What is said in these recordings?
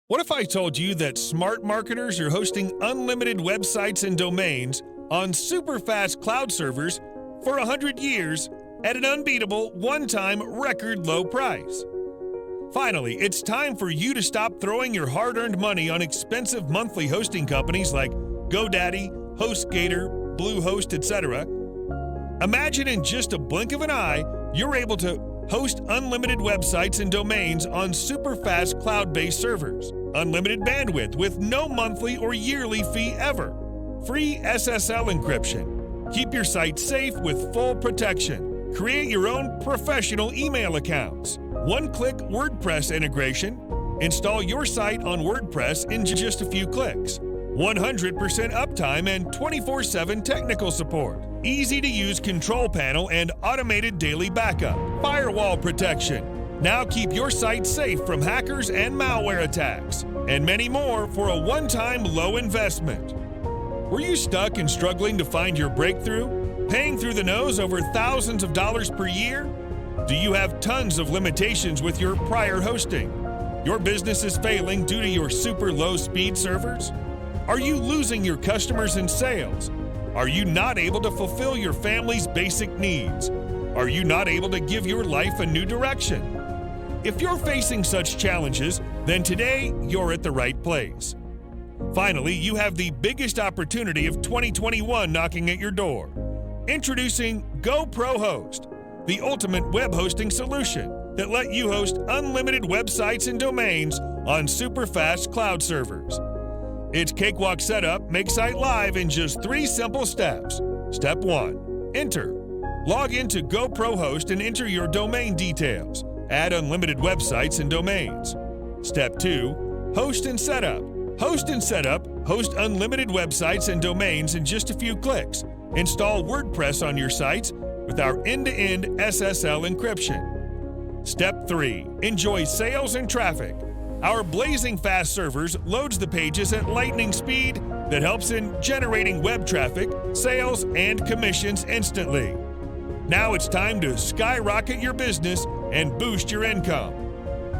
What if I told you that smart marketers are hosting unlimited websites and domains on super fast cloud servers for 100 years at an unbeatable one-time record low price? Finally, it's time for you to stop throwing your hard-earned money on expensive monthly hosting companies like GoDaddy, HostGator, Bluehost, etc. Imagine in just a blink of an eye, you're able to host unlimited websites and domains on super fast cloud-based servers. Unlimited bandwidth with no monthly or yearly fee ever. Free SSL encryption. Keep your site safe with full protection. Create your own professional email accounts. One-click WordPress integration. Install your site on WordPress in just a few clicks. 100% uptime and 24/7 technical support. Easy-to-use control panel and automated daily backup. Firewall protection. Now keep your site safe from hackers and malware attacks. And many more for a one-time low investment. Were you stuck and struggling to find your breakthrough? Paying through the nose over thousands of dollars per year? Do you have tons of limitations with your prior hosting? Your business is failing due to your super low-speed servers? Are you losing your customers and sales? Are you not able to fulfill your family's basic needs? Are you not able to give your life a new direction? If you're facing such challenges, then today you're at the right place. Finally, you have the biggest opportunity of 2021 knocking at your door. Introducing GoProHost, the ultimate web hosting solution that let you host unlimited websites and domains on super fast cloud servers. Its cakewalk setup makes site live in just 3 simple steps. Step 1. Enter. Log into GoProHost and enter your domain details. Add unlimited websites and domains. Step 2. Host and setup. Host and setup. Host unlimited websites and domains in just a few clicks. Install WordPress on your sites with our end-to-end SSL encryption. Step 3. Enjoy sales and traffic. Our blazing fast servers loads the pages at lightning speed that helps in generating web traffic, sales, and commissions instantly. Now it's time to skyrocket your business and boost your income.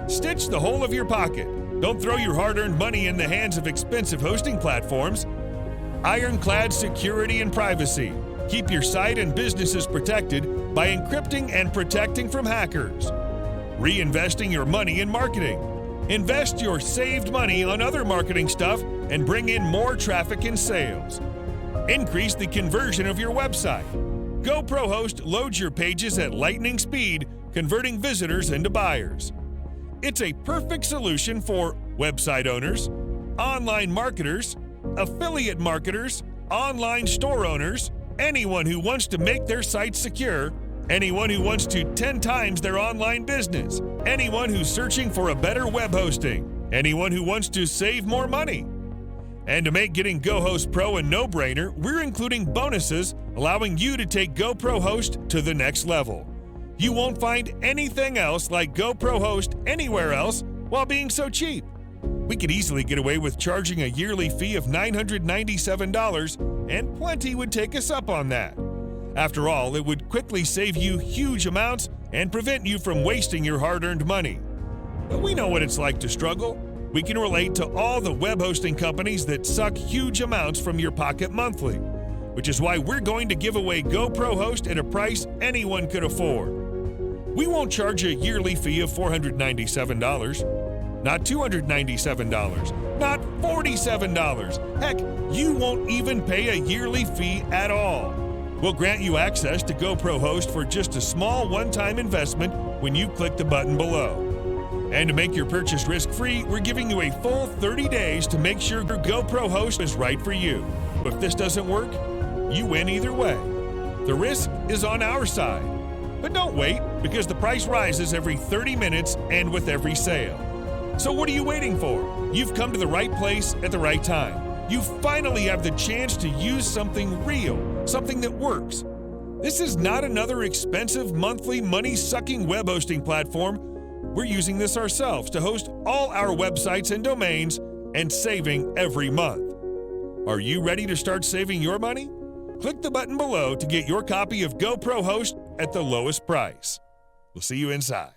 Stitch the whole of your pocket. Don't throw your hard-earned money in the hands of expensive hosting platforms. Ironclad security and privacy. Keep your site and businesses protected by encrypting and protecting from hackers. Reinvesting your money in marketing. Invest your saved money on other marketing stuff and bring in more traffic and sales. Increase the conversion of your website. GoProHost loads your pages at lightning speed, converting visitors into buyers. It's a perfect solution for website owners, online marketers, affiliate marketers, online store owners, anyone who wants to make their site secure, anyone who wants to 10 times their online business, anyone who's searching for a better web hosting, anyone who wants to save more money. And to make getting GoHost Pro a no-brainer, we're including bonuses allowing you to take GoProHost to the next level. You won't find anything else like GoProHost anywhere else while being so cheap. We could easily get away with charging a yearly fee of $997, and plenty would take us up on that. After all, it would quickly save you huge amounts and prevent you from wasting your hard-earned money. But we know what it's like to struggle. We can relate to all the web hosting companies that suck huge amounts from your pocket monthly, which is why we're going to give away GoProHost at a price anyone could afford. We won't charge a yearly fee of $497, not $297, not $47. Heck, you won't even pay a yearly fee at all. We'll grant you access to GoProHost for just a small one-time investment when you click the button below. And to make your purchase risk-free, we're giving you a full 30 days to make sure your GoProHost is right for you. But if this doesn't work, you win either way. The risk is on our side. But don't wait, because the price rises every 30 minutes and with every sale. So what are you waiting for? You've come to the right place at the right time. You finally have the chance to use something real, something that works. This is not another expensive monthly money-sucking web hosting platform. We're using this ourselves to host all our websites and domains and saving every month. Are you ready to start saving your money? Click the button below to get your copy of GoProHost at the lowest price. We'll see you inside.